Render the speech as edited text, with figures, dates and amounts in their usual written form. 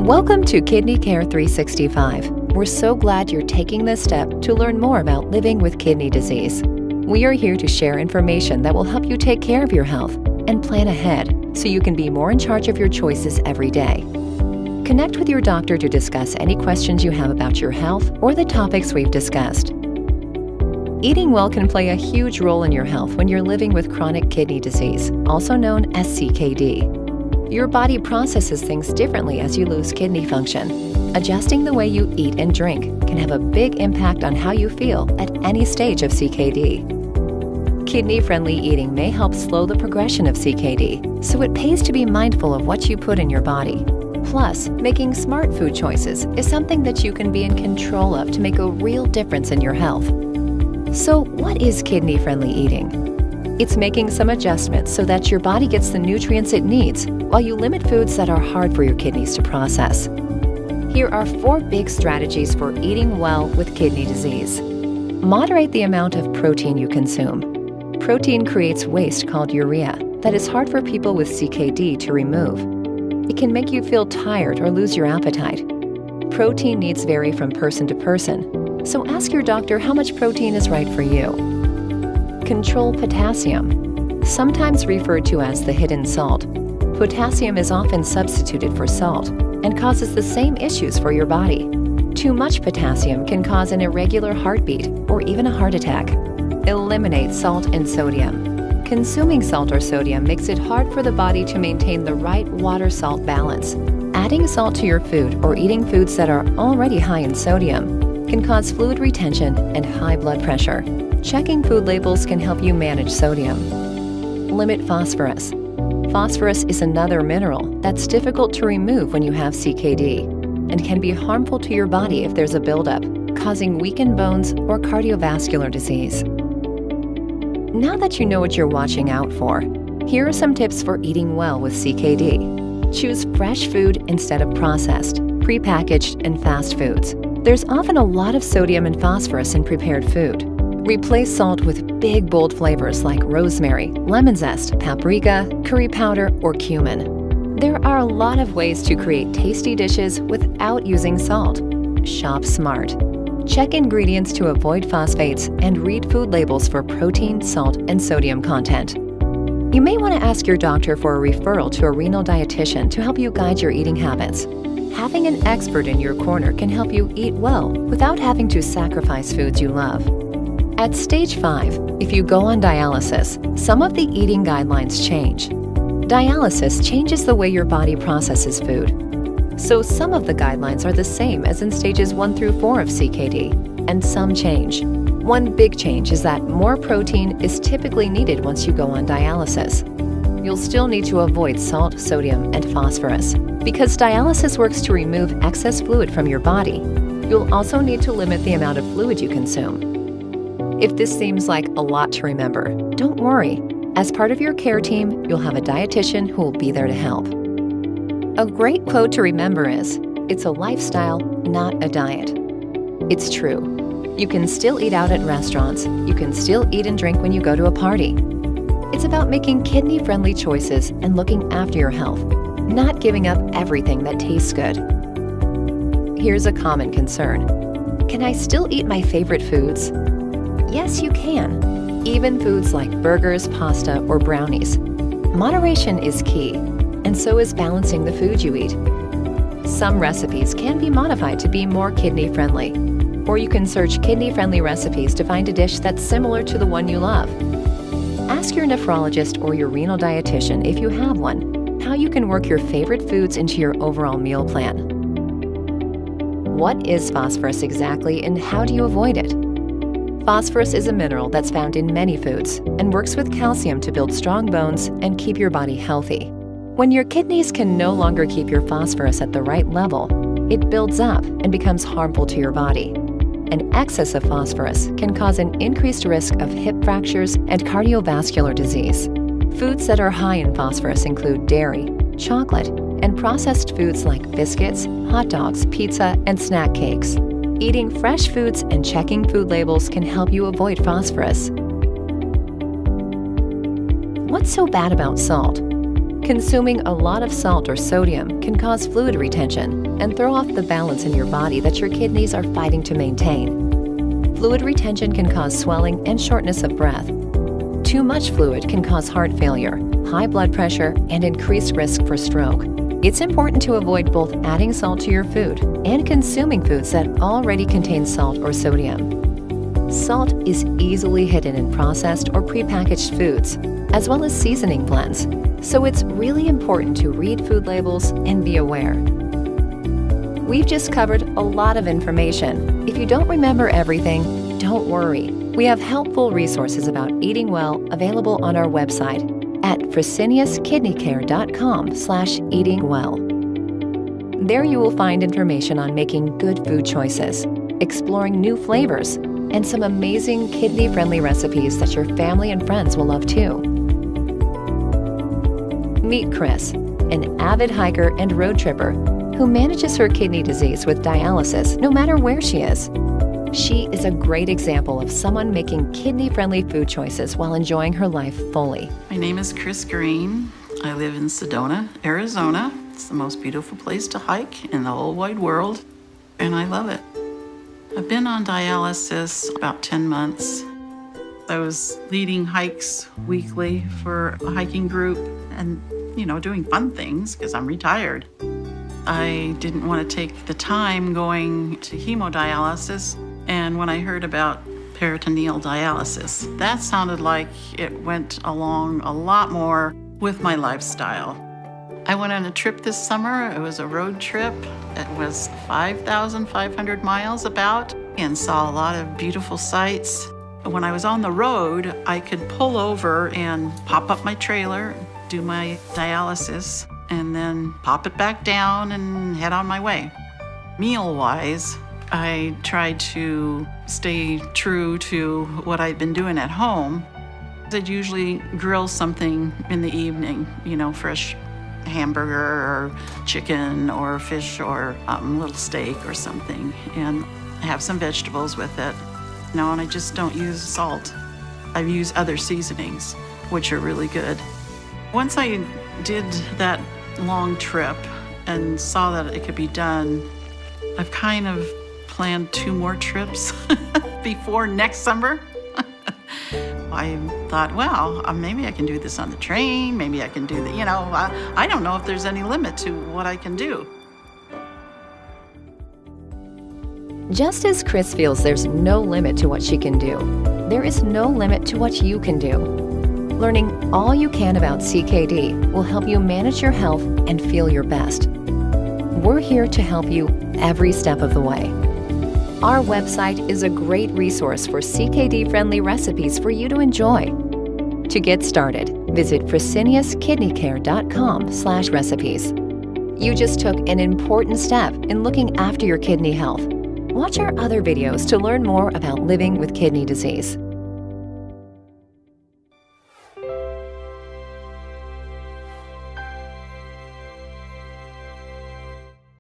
Welcome to Kidney Care 365. We're so glad you're taking this step to learn more about living with kidney disease. We are here to share information that will help you take care of your health and plan ahead so you can be more in charge of your choices every day. Connect with your doctor to discuss any questions you have about your health or the topics we've discussed. Eating well can play a huge role in your health when you're living with chronic kidney disease, also known as CKD. Your body processes things differently as you lose kidney function. Adjusting the way you eat and drink can have a big impact on how you feel at any stage of CKD. Kidney-friendly eating may help slow the progression of CKD, so it pays to be mindful of what you put in your body. Plus, making smart food choices is something that you can be in control of to make a real difference in your health. So, what is kidney-friendly eating? It's making some adjustments so that your body gets the nutrients it needs while you limit foods that are hard for your kidneys to process. Here are 4 big strategies for eating well with kidney disease. Moderate the amount of protein you consume. Protein creates waste called urea that is hard for people with CKD to remove. It can make you feel tired or lose your appetite. Protein needs vary from person to person, so ask your doctor how much protein is right for you. Control potassium. Sometimes referred to as the hidden salt, potassium is often substituted for salt and causes the same issues for your body. Too much potassium can cause an irregular heartbeat or even a heart attack. Eliminate salt and sodium. Consuming salt or sodium makes it hard for the body to maintain the right water-salt balance. Adding salt to your food or eating foods that are already high in sodium can cause fluid retention and high blood pressure. Checking food labels can help you manage sodium. Limit phosphorus. Phosphorus is another mineral that's difficult to remove when you have CKD and can be harmful to your body if there's a buildup, causing weakened bones or cardiovascular disease. Now that you know what you're watching out for, here are some tips for eating well with CKD. Choose fresh food instead of processed, prepackaged, and fast foods. There's often a lot of sodium and phosphorus in prepared food. Replace salt with big, bold flavors like rosemary, lemon zest, paprika, curry powder, or cumin. There are a lot of ways to create tasty dishes without using salt. Shop smart. Check ingredients to avoid phosphates and read food labels for protein, salt, and sodium content. You may want to ask your doctor for a referral to a renal dietitian to help you guide your eating habits. Having an expert in your corner can help you eat well without having to sacrifice foods you love. At stage 5, if you go on dialysis, some of the eating guidelines change. Dialysis changes the way your body processes food. So some of the guidelines are the same as in stages 1 through 4 of CKD, and some change. One big change is that more protein is typically needed once you go on dialysis. You'll still need to avoid salt, sodium, and phosphorus. Because dialysis works to remove excess fluid from your body, you'll also need to limit the amount of fluid you consume. If this seems like a lot to remember, don't worry. As part of your care team, you'll have a dietitian who will be there to help. A great quote to remember is, "It's a lifestyle, not a diet." It's true. You can still eat out at restaurants. You can still eat and drink when you go to a party. It's about making kidney-friendly choices and looking after your health, not giving up everything that tastes good. Here's a common concern. Can I still eat my favorite foods? Yes, you can. Even foods like burgers, pasta, or brownies. Moderation is key, and so is balancing the food you eat. Some recipes can be modified to be more kidney-friendly, or you can search kidney-friendly recipes to find a dish that's similar to the one you love. Ask your nephrologist or your renal dietitian, if you have one, how you can work your favorite foods into your overall meal plan. What is phosphorus exactly, and how do you avoid it? Phosphorus is a mineral that's found in many foods and works with calcium to build strong bones and keep your body healthy. When your kidneys can no longer keep your phosphorus at the right level, it builds up and becomes harmful to your body. An excess of phosphorus can cause an increased risk of hip fractures and cardiovascular disease. Foods that are high in phosphorus include dairy, chocolate, and processed foods like biscuits, hot dogs, pizza, and snack cakes. Eating fresh foods and checking food labels can help you avoid phosphorus. What's so bad about salt? Consuming a lot of salt or sodium can cause fluid retention and throw off the balance in your body that your kidneys are fighting to maintain. Fluid retention can cause swelling and shortness of breath. Too much fluid can cause heart failure, high blood pressure, and increased risk for stroke. It's important to avoid both adding salt to your food and consuming foods that already contain salt or sodium. Salt is easily hidden in processed or prepackaged foods, as well as seasoning blends, so it's really important to read food labels and be aware. We've just covered a lot of information. If you don't remember everything, don't worry. We have helpful resources about eating well available on our website at freseniuskidneycare.com/eatingwell. There you will find information on making good food choices, exploring new flavors, and some amazing kidney-friendly recipes that your family and friends will love too. Meet Chris, an avid hiker and road tripper who manages her kidney disease with dialysis no matter where she is. She is a great example of someone making kidney-friendly food choices while enjoying her life fully. My name is Chris Green. I live in Sedona, Arizona. It's the most beautiful place to hike in the whole wide world, and I love it. I've been on dialysis about 10 months. I was leading hikes weekly for a hiking group and, doing fun things because I'm retired. I didn't want to take the time going to hemodialysis, and when I heard about peritoneal dialysis, that sounded like it went along a lot more with my lifestyle. I went on a trip this summer. It was a road trip. It was 5,500 miles about, and saw a lot of beautiful sights. When I was on the road, I could pull over and pop up my trailer, do my dialysis, and then pop it back down and head on my way. Meal-wise, I tried to stay true to what I'd been doing at home. I'd usually grill something in the evening, fresh hamburger or chicken or fish or a little steak or something, and have some vegetables with it. And I just don't use salt. I use other seasonings, which are really good. Once I did that long trip and saw that it could be done, I've kind of planned 2 more trips before next summer. I thought, maybe I can do this on the train. Maybe I can do the, I don't know if there's any limit to what I can do. Just as Chris feels there's no limit to what she can do, there is no limit to what you can do. Learning all you can about CKD will help you manage your health and feel your best. We're here to help you every step of the way. Our website is a great resource for CKD-friendly recipes for you to enjoy. To get started, visit freseniuskidneycare.com/recipes. You just took an important step in looking after your kidney health. Watch our other videos to learn more about living with kidney disease.